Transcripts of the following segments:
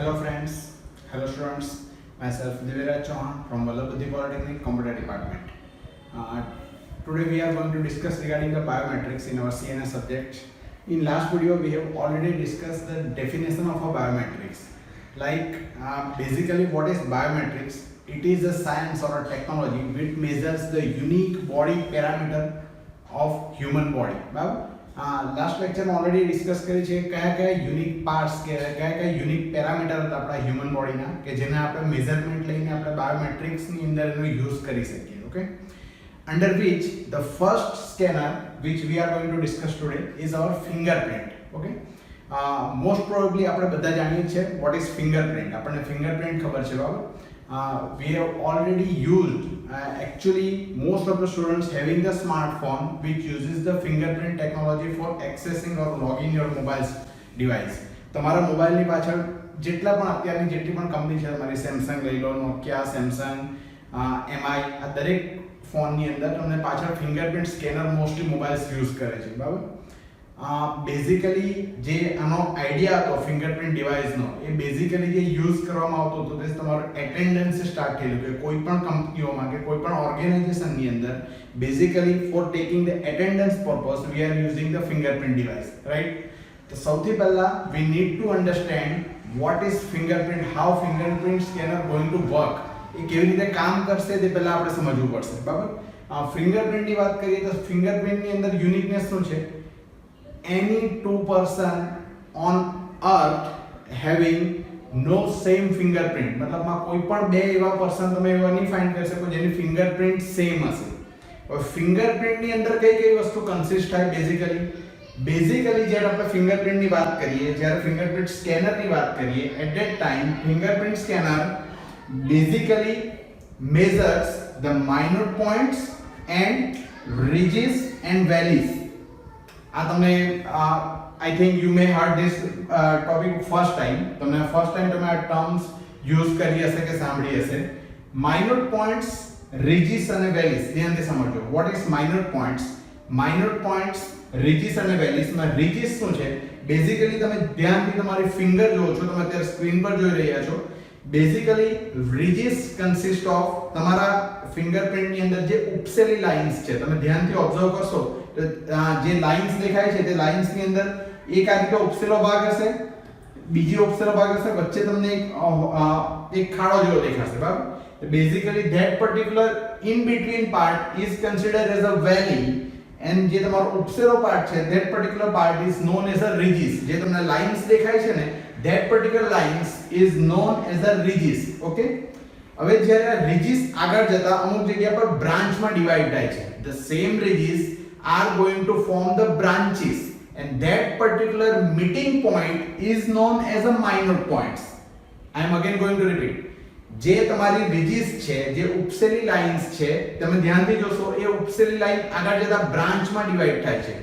Hello friends, hello students, myself Diviraj Chauhan from Vallabh Polytechnic Computer Department. Uh, Today we are going to discuss regarding the biometrics in our CNS subject. In last video we have already discussed the definition of a biometrics. Basically what is biometrics? It is a science or a technology which measures the unique body parameter of human body. બરાબર last લેક્ચરમાં already discuss કરી છે કયા કયા unique parts કયા કયા unique parameter હતા આપણા હ્યુમન બોડીના કે જેને આપણે મેઝરમેન્ટ લઈને આપણે બાયોમેટ્રિક્સની અંદર એનો યુઝ કરી શકીએ okay under which the first scanner which we are going to discuss today is our fingerprint okay most probably આપણે બધા જાણીએ છીએ what is fingerprint આપણને fingerprint ખબર છે બરાબર we have already used actually most of the students having the smartphone which uses the fingerprint technology for accessing or logging your mobile device તમારા મોબાઈલની પાછળ જેટલા પણ અત્યારની જેટલી પણ કંપની છે તમારી સેમસંગ લઈ લો નોકિયા સેમસંગ MI આ દરેક ફોનની અંદર તમને પાછળ fingerprint scanner mostly mobiles use કરે છે બરાબર બેઝિકલી જે આનો આઈડિયા હતો ફિંગરપ્રિન્ટ ડિવાઇસનો એ બેઝિકલી જે યુઝ કરવામાં આવતો હતો તે તમારું એટેન્ડન્સ સ્ટાર્ટ થયેલું કે કોઈ પણ કંપનીઓમાં કે કોઈ પણ ઓર્ગેનાઇઝેશનની અંદર basically for taking the attendance purpose we are using the fingerprint device right તો સૌથી પહેલા we need to understand what is fingerprint how fingerprint scanner going to work એ કેવી રીતે કામ કરશે તે પહેલા આપણે સમજવું પડશે બરાબર ફિંગરપ્રિન્ટની વાત કરીએ તો ફિંગરપ્રિન્ટની અંદર યુનિકનેસ શું છે any two person on earth having no same fingerprint मतलब માં કોઈ પણ બે એવા પર્સન તમે એવા નહીં ફાઇન્ડ કરી શકો જેની ફિંગરપ્રિન્ટ સેમ હશે હવે ફિંગરપ્રિન્ટની અંદર કઈ કઈ વસ્તુ કન્સિસ્ટ થાય બેઝિકલી જ્યારે આપણે ફિંગરપ્રિન્ટની વાત કરીએ જ્યારે ફિંગરપ્રિન્ટ સ્કેનરની વાત કરીએ at that time fingerprint scanner basically measures the minor points and ridges and valleys આ તમને I think you may hard this topic first time તમે આ ટર્મ્સ યુઝ કરી હશે કે સાંભળી હશે માઇનર પોઈન્ટ્સ રિજીસ અને વેલીસ ધ્યાનથી સમજો વોટ ઇઝ માઇનર પોઈન્ટ્સ રિજીસ અને વેલીસ માં રિજીસ શું છે બેઝિકલી તમે ધ્યાનથી તમારી ફિંગર જોવો છો તમે અત્યારે સ્ક્રીન પર જોઈ રહ્યા છો બેઝિકલી રિજીસ કન્સિસ્ટ ઓફ તમારા ફિંગરપ્રિન્ટની અંદર જે ઉપસેલી લાઇન્સ છે તમે ધ્યાનથી ઓબ્ઝર્વ કરશો જે લાઇન્સ દેખાય છે તે લાઇન્સની અંદર એક આ રીતે ઉપસેલો ભાગ હશે બીજી ઉપસેલો ભાગ હશે વચ્ચે તમને એક ખાડો જેવો દેખાશે બરાબર basically that particular in between part is considered as a valley and જે તમારો ઉપસેલો પાર્ટ છે that particular part is known as a ridges જે તમને લાઇન્સ દેખાય છે ને that particular lines is known as the ridges okay હવે જ્યારે ridges આગળ જતા અમુક જગ્યા પર બ્રાન્ચમાં ડિવાઇડ થાય છે the same ridges are going to form the branches and that particular meeting point is known as a minor points I am again going to repeat જે તમારી ridges છે જે ઉપસેલી લાઇન્સ છે તમે ધ્યાનથી જોશો એ ઉપસેલી લાઇન આગળ જતા બ્રાન્ચમાં ડિવાઇડ થાય છે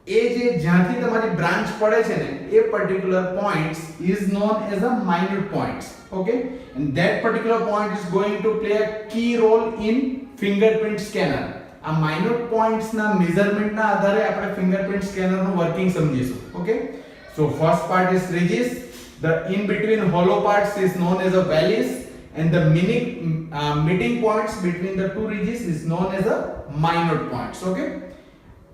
એ જે જ્યાંથી તમારી બ્રાન્ચ પડે છે ને એ particular points is known as a minor points okay and that particular point is going to play a key role in fingerprint scanner આ માઇનર પોઈન્ટ્સના મેઝરમેન્ટના આધારે આપણે ફિંગરપ્રિન્ટ સ્કેનરનું વર્કિંગ સમજીશું okay so first part is ridges the in between hollow parts is known as a valleys and the meeting points between the two ridges is known as a minor points okay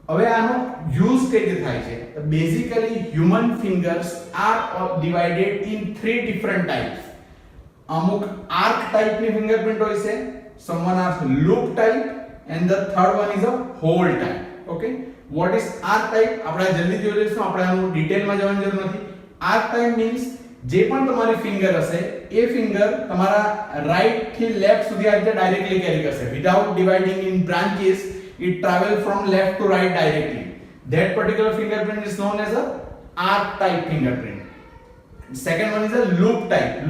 હવે આનો use કઈ રીતે થાય છે basically human fingers are divided in three different types અમુક arc ટાઇપની fingerprint હોય છે someone are loop type and the third one is a hole type okay what is arc type આપણે જલ્દી જોઈ લઈશું આપણે આનું ડિટેલમાં જવાની જરૂર નથી arc type means જે પણ તમારી ફિંગર હશે એ ફિંગર તમારા રાઈટ થી લેફ્ટ સુધી આ રીતે ડાયરેક્ટલી કેરી કરશે without dividing in branches it travel from left to right directly that particular fingerprint is known as a arc type fingerprint second one is a loop type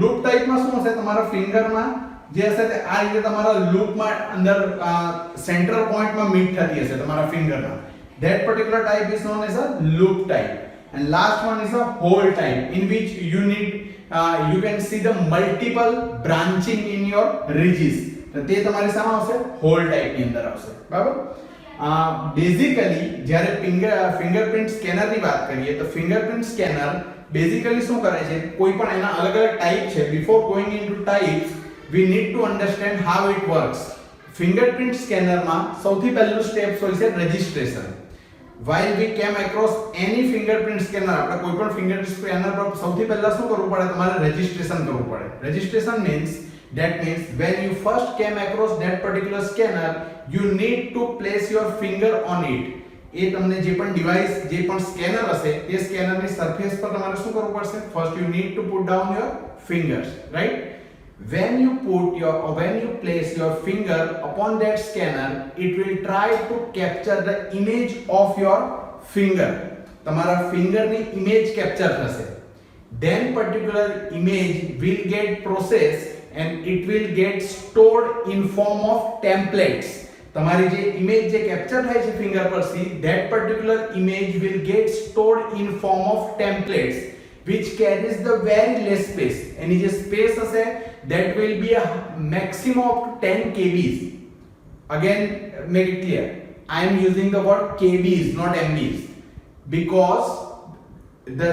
માં શું હશે તમારા ફિંગર માં જે હશે તે આ રીતે તમારા લૂપ માં અંદર સેન્ટ્રલ પોઈન્ટ માં મીટ થતી હશે તમારા ફિંગર માં that particular type is known as a loop type and last one is a hole type in which you can see the multiple branching in your ridges તે તમારી સામે આવશે hall ટાઈપની અંદર આવશે બરાબર બેઝિકલી જ્યારે ફિંગરપ્રિન્ટ સ્કેનરની વાત કરીએ તો ફિંગરપ્રિન્ટ સ્કેનર બેઝિકલી શું કરે છે, કોઈ પણ એના અલગ અલગ ટાઈપ છે. Before going into types we need to understand how it works. Fingerprint સ્કેનરમાં સૌથી પહેલું સ્ટેપ હોય છે registration. while we came across any fingerprint scanner, આપણે કોઈ પણ ફિંગરપ્રિન્ટ સ્કેનર પર સૌથી પહેલા શું કરવું પડે, તમારે રજિસ્ટ્રેશન કરવું પડે. Registration means when you first came across that particular scanner you need to place your finger on it. એ તમને જે પણ ડિવાઇસ, જે પણ સ્કેનર હશે તે સ્કેનરની સરફેસ પર તમારે શું કરવું પડશે? first you need to put down your fingers, right? when you place your finger upon that scanner, it will try to capture the image of your finger. તમારા ફિંગરની ઇમેજ કેપ્ચર થશે. then particular image will get processed and it will get stored in form of templates. તમારી જે image જે capture થાય છે finger પર C, that particular image will get stored in form of templates which carries the very less space. એની જે space હશે that will be a maximum of 10 kbs. again make it clear, I am using the word kbs not mbs because the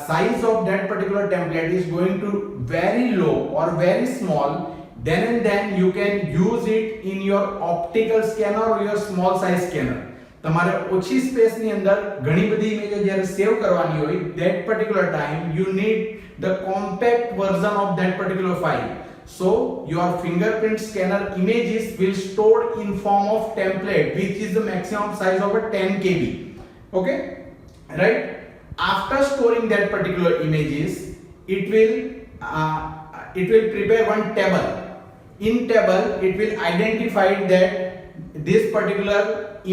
size of that particular template is going to very low or very small. Then and then you can use it in your optical scanner or your small size scanner. તમારે ઓછી સ્પેસની અંદર ઘણી બધી ઇમેજો જ્યારે સેવ કરવાની હોય, that particular time you need the compact version of that particular file. So your fingerprint scanner images will stored in form of template which is the maximum size of a 10 kb. Okay, right? After storing that particular images, it will prepare one table. In table it will identify that this particular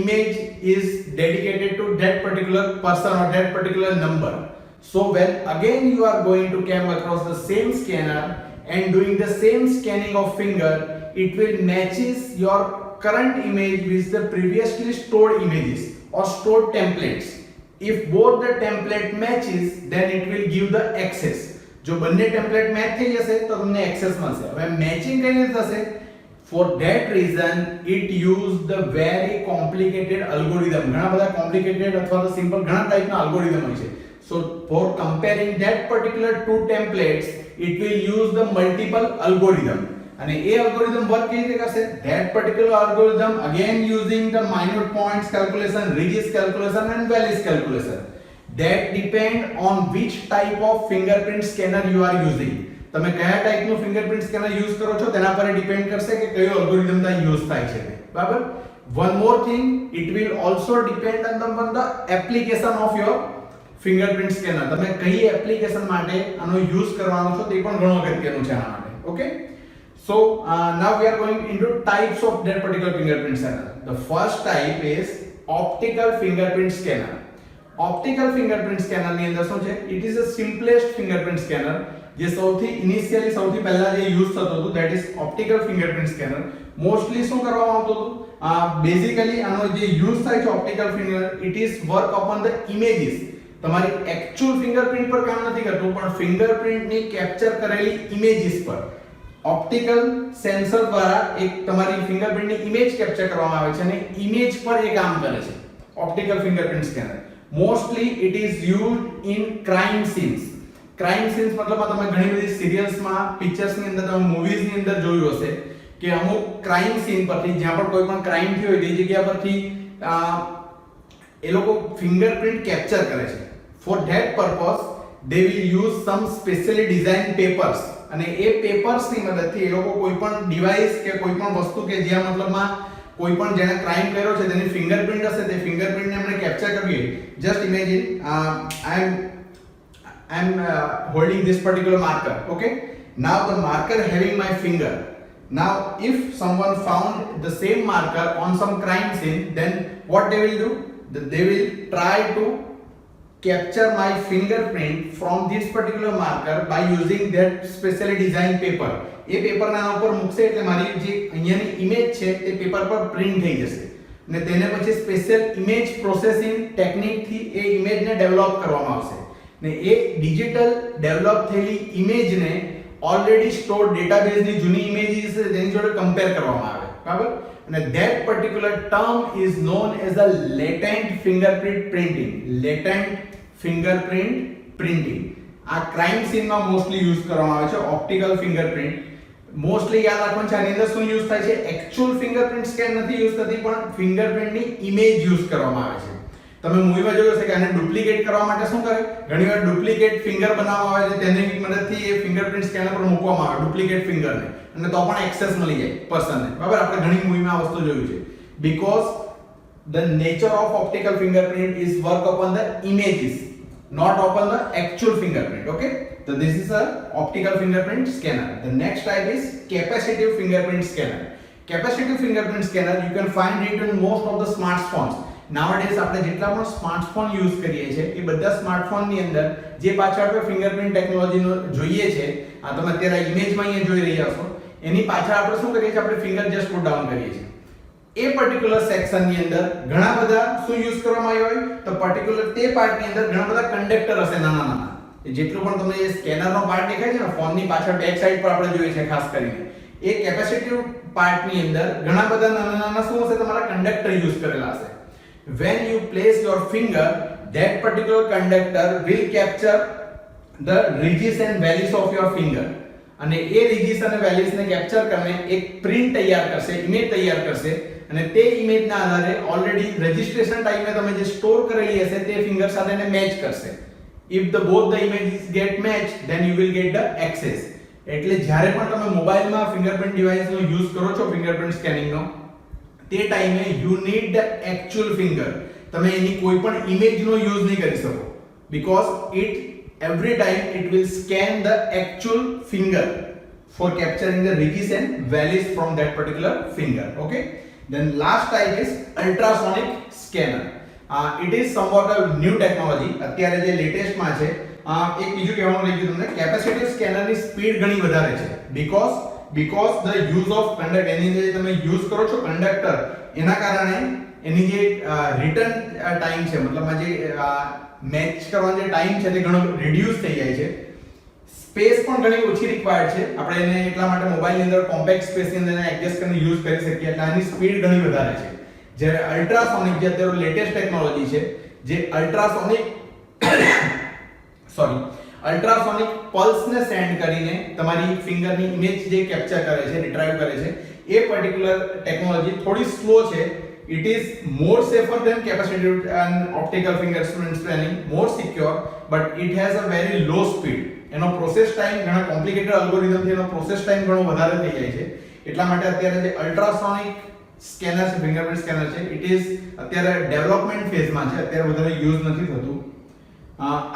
image is dedicated to that particular person or that particular number. So when again you are going to come across the same scanner and doing the same scanning of finger, it will matches your current image with the previously stored images or stored templates. If both the template matches, then it will give the access. જો બંને template match થઈ જશે તો તમને access મળશે. હવે matching કઈ રીતે થશે? For that reason it used the very complicated algorithm. ઘણા બધા complicated અથવા તો સિમ્પલ ઘણા ટાઈપના અલ્ગોરિધમ હોય છે. So for comparing that particular two templates it will use the multiple algorithm. અને એ અલ્ગોરિધમ વર્ક કેવી રીતે કરશે? That particular algorithm again using the minute points calculation, Regis calculation and Wallis calculation. That depend on which type of fingerprint scanner you are using. તમે કયા ટાઈપનું fingerprint scanner use કરો છો તેના પર ડિપેન્ડ કરશે કે કયો અલ્ગોરિધમ ત્યાં યુઝ થાય છે. બરાબર? One more thing, it will also depend on the application of your fingerprint scanner. તમે કઈ એપ્લિકેશન માટે આનો યુઝ કરવાનો છો તે પણ ઘણું અગત્યનું છે આના માટે. Okay, so now we are going into types of that particular fingerprint scanner. The first type is optical fingerprint scanner. Optical fingerprint scanner ની અંદર શું છે? It is the simplest fingerprint scanner. જે સૌથી ઇનિશિયલી સૌથી પહેલા જે યુઝ થતો હતો that is optical fingerprint scanner. Mostly શું કરવામાં આવતું હતું? બેઝિકલી આનો જે યુઝ થાય છે optical finger, it is work upon the images. તમારી એક્ચ્યુઅલ ફિંગરપ્રિન્ટ પર કામ નથી કરતું પણ ફિંગરપ્રિન્ટની કેપ્ચર કરેલી ઇમેજીસ પર ઓપ્ટિકલ સેન્સર દ્વારા એક તમારી ફિંગરપ્રિન્ટની ઇમેજ કેપ્ચર કરવામાં આવે છે અને ઇમેજ પર એ કામ કરે છે optical fingerprint scanner. Mostly it is used in crime scenes. Crime scenes મતલબમાં તમે ઘણી બધી સિરિયલ્સમાં, પિક્ચર્સની અંદર, તમે મૂવીઝની અંદર જોયું હશે કે અમુક ક્રાઇમ સીન પરથી જ્યાં પણ કોઈ પણ ક્રાઇમ થયો હોય તે જગ્યા પરથી એ લોકો ફિંગરપ્રિન્ટ કેપ્ચર કરે છે. For that purpose they will use some specially designed papers અને એ પેપર્સની મદદથી એ લોકો કોઈ પણ ડિવાઇસ કે કોઈ પણ વસ્તુ કે જ્યાં મતલબમાં કોઈ પણ જેણે ક્રાઇમ કર્યો છે તેની ફિંગરપ્રિન્ટ હશે તે ફિંગરપ્રિન્ટને એમણે કેપ્ચર કરવી હોય. Just imagine I am holding this particular marker. Okay, now the marker having my finger. Now if someone found the same marker on some crime scene, then what they will do? They will try to capture my fingerprint from this particular marker by using that specially designed paper. એ પેપરના ઉપર મૂકશે એટલે મારી જે અહીંયાની image છે તે paper પર print થઈ જશે અને તેને પછી સ્પેશિયલ ઇમેજ પ્રોસેસિંગ ટેકનિકથી એ ઇમેજને ડેવલપ કરવામાં આવશે ને એ ડિજિટલ ડેવલપ થયેલી ઇમેજને ઓલરેડી સ્ટોર્ડ ડેટાબેઝની જૂની ઇમેજીસ છે તેની જોડે કમ્પેર કરવામાં આવે. બરાબર? અને that particular term is known as a latent fingerprint printing. Latent fingerprint printing. આ ક્રાઇમ સીનમાં મોસ્ટલી યુઝ કરવામાં આવે છે ઓપ્ટિકલ ફિંગરપ્રિન્ટ. મોસ્ટલી યાદ રાખવાનું છે આની અંદર શું યુઝ થાય છે, એક્ચ્યુઅલ ફિંગરપ્રિન્ટ સ્કેન નથી યુઝ થતી પણ ફિંગરપ્રિન્ટની ઇમેજ યુઝ કરવામાં આવે છે. તમે મૂવીમાં જોયું હશે કે આને ડુપ્લિકેટ કરવા માટે શું કરે, ઘણીવાર ડુપ્લિકેટ ફિંગર બનાવવામાં આવે છે, તેની મદદથી એ ફિંગરપ્રિન્ટ સ્કેનર પર મૂકવામાં આવે ડુપ્લિકેટ ફિંગરને, અને તો પણ એક્સેસ મળી જાય પર્સનને. બરાબર, આપણે ઘણી મૂવીમાં આ વસ્તુ જોયું છે. Because the nature of optical fingerprint is work upon the images, not upon the actual fingerprint. Okay, so this is a optical fingerprint scanner. The next type is capacitive fingerprint scanner. Capacitive fingerprint scanner you can find it in most of the smartphones. Nowadays આપણે જેટલા પણ smartphone use કરીએ છીએ એ બધા smartphone ની અંદર જે પાછળ આપણે ફિંગરપ્રિન્ટ ટેકનોલોજીનો જોઈએ છે, આ તમે અત્યારે ઇમેજમાં અહીંયા જોઈ રહ્યા છો, એની પાછળ આપણે શું કરીએ છીએ, આપણે ફિંગર જસ્ટ પુટ ડાઉન કરીએ છીએ. એ પર્ટિક્યુલર સેક્શન ની અંદર ઘણા બધા શું યુઝ કરવામાં આવ્યો હોય તો પર્ટિક્યુલર તે પાર્ટ ની અંદર ઘણા બધા કંડક્ટર હશે નાના નાના. જેટલું પણ તમને એ સ્કેનર નો પાર્ટ દેખાય છે ને ફોન ની પાછળ બેક સાઈડ પર આપણે જોઈએ છે ખાસ કરીને, એ કેપેસિટિવ પાર્ટ ની અંદર ઘણા બધા નાના નાના શું હશે, તમારા કંડક્ટર યુઝ કરેલા હશે. When you place your finger, that particular conductor will capture the ridges and valleys of your finger. અને એ ridges અને valleys ને કેપ્ચર કરીને એક પ્રિન્ટ તૈયાર કરશે, ઇમેજ તૈયાર કરશે, અને તે ઇમેજના આધારે ઓલરેડી રજિસ્ટ્રેશન ટાઈમે તમે જે સ્ટોર કરેલી હશે તે ફિંગર સાથે એને મેચ કરશે. If the both the images get matched, then you will get the access. એટલે જ્યારે પણ તમે મોબાઈલમાં ફિંગરપ્રિન્ટ ડિવાઇસનો યુઝ કરો છો ફિંગરપ્રિન્ટ સ્કેનિંગનો, તે ટાઈમે you need the actual finger. તમે એની કોઈ પણ ઇમેજનો યુઝ નહીં કરી શકો, because it every time it will scan the actual finger for capturing the ridges and valleys from that particular finger. Okay, then last type is ultrasonic scanner. It is somewhat a new technology. અત્યારે જે latest માં છે, એક બીજું કહેવાનું રહી ગયું તમને, કેપેસિટિવ સ્કેનરની સ્પીડ ઘણી વધારે છે, because the use of conductor, એની જે તમે યુઝ કરો છો કંડક્ટર, એના કારણે એની જે રિટર્ન ટાઈમ છે, મતલબમાં જે મેચ કરવાનો જે ટાઈમ છે તે ઘણો રિડ્યુસ થઈ જાય છે. સ્પેસ પણ ઘણી ઓછી રિક્વાયર્ડ છે, આપણે એને એટલા માટે મોબાઈલની અંદર કોમ્પેક્ટ સ્પેસની અંદર એડજસ્ટ કરીને યુઝ કરી શકીએ, એટલે આની સ્પીડ ઘણી વધારે છે. જ્યારે અલ્ટ્રાસોનિક જે અત્યારે લેટેસ્ટ ટેકનોલોજી છે, જે અલ્ટ્રાસોનિક પલ્સને સેન્ડ કરીને તમારી ફિંગરની ઇમેજ જે કેપ્ચર કરે છે, રિટ્રાઈવ કરે છે, એ પર્ટિક્યુલર ટેકનોલોજી થોડી સ્લો છે. It is more safer than capacitive and optical fingerprint scanning, more secure, but it has a very low speed. એનો પ્રોસેસ ટાઈમ ઘણા કોમ્પ્લિકેટેડ અલ્ગોરિધમ થી એનો પ્રોસેસ ટાઈમ ઘણો વધારે થઈ જાય છે. એટલા માટે અત્યારે જે અલ્ટ્રાસોનિક સ્કેનર છે, ફિંગરપ્રિન્ટ સ્કેનર છે, ઇટ ઇઝ અત્યારે ડેવલપમેન્ટ ફેઝમાં છે, અત્યારે વધારે યુઝ નથી થતું.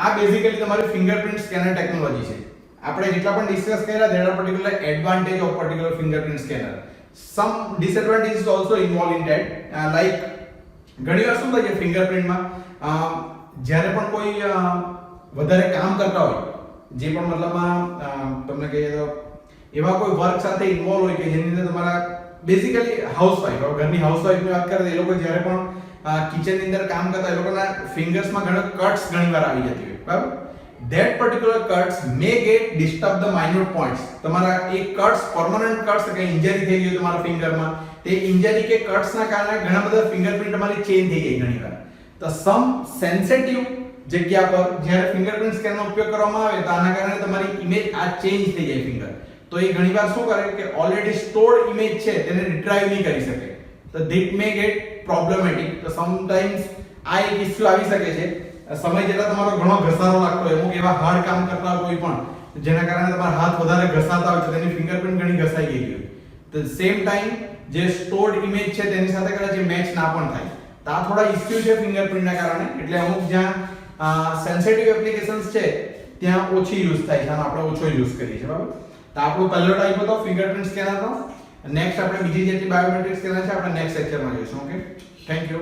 આ બેઝિકલી તમારી ફિંગરપ્રિન્ટ સ્કેનર ટેકનોલોજી છે. આપણે જેટલા પણ ડિસ્કસ કર્યા, there are particular advantage of particular fingerprint scanner. Some disadvantages also involved in that, like ઘણીવાર શું થાય છે ફિંગરપ્રિન્ટમાં, જ્યારે પણ કોઈ વધારે કામ કરતા હોય, જે પણ મતલબમાં તમને કહીએ તો એવા કોઈ વર્ક સાથે ઇન્વોલ્વ હોય કે જેની અંદર તમારા બેઝિકલી હાઉસવાઈફ, ઘરની હાઉસવાઈફની વાત કરીએ તો એ લોકો જ્યારે પણ કિચનની અંદર કામ કરતા, એ લોકોના ફિંગર્સમાં ઘણા કટ્સ ઘણીવાર આવી જતી હોય, બરાબર. That particular cuts may get disturb the minute points. તમારા એ કટ્સ પરમનન્ટ કટ્સ કે ઇન્જરી થઈ ગઈ તમારા ફિંગરમાં, તે ઇન્જરી કે કટ્સના કારણે ઘણા બધા ફિંગરપ્રિન્ટ તમારી ચેન્જ થઈ જાય ઘણીવાર. તો સમ સેન્સિટિવ જગ્યા પર જ્યારે ફિંગરપ્રિન્ટ સ્કેનરનો ઉપયોગ કરવામાં આવે તો આના કારણે તમારી ઇમેજ આ ચેન્જ થઈ જાય ફિંગર. તો એ ઘણીવાર શું કરે કે ઓલરેડી સ્ટોર્ડ ઇમેજ છે તેને રિટ્રાઈવ નહીં કરી શકે, તો ધીટ મે ગેટ પ્રોબ્લેમેટિક. તો સમટાઈમ્સ આ એક ઇશ્યુ આવી શકે છે. સમય જેટલા તમારો ઘણો ઘસારો લાગતો હોય, અમુક એવા હાર્ડ કામ કરતા હોય કોઈ પણ, જેના કારણે તમારા હાથ વધારે ઘસાતા હોય તો તેની ફિંગરપ્રિન્ટ ઘણી ઘસાઈ ગઈ હોય, તો સેમ ટાઈમ જે સ્ટોર્ડ ઇમેજ છે તેની સાથે કદાચ મેચ ના પણ થાય. તો આ થોડા ઇશ્યુ છે ફિંગરપ્રિન્ટના કારણે. એટલે અમુક જ્યાં સેન્સિટિવ એપ્લિકેશન્સ છે ત્યાં ઓછી યુઝ થાય છે, આપણે ઓછો યુઝ કરીએ છીએ, બરાબર. તો આપણો પહેલો ટાઈપ હતો ફિંગરપ્રિન્ટ સ્કેનરનો. નેક્સ્ટ આપણે બીજી જેટલી બાયોમેટ્રિક સ્કેનર છે આપણે નેક્સ્ટ લેક્ચરમાં જોઈશું. Okay, thank you.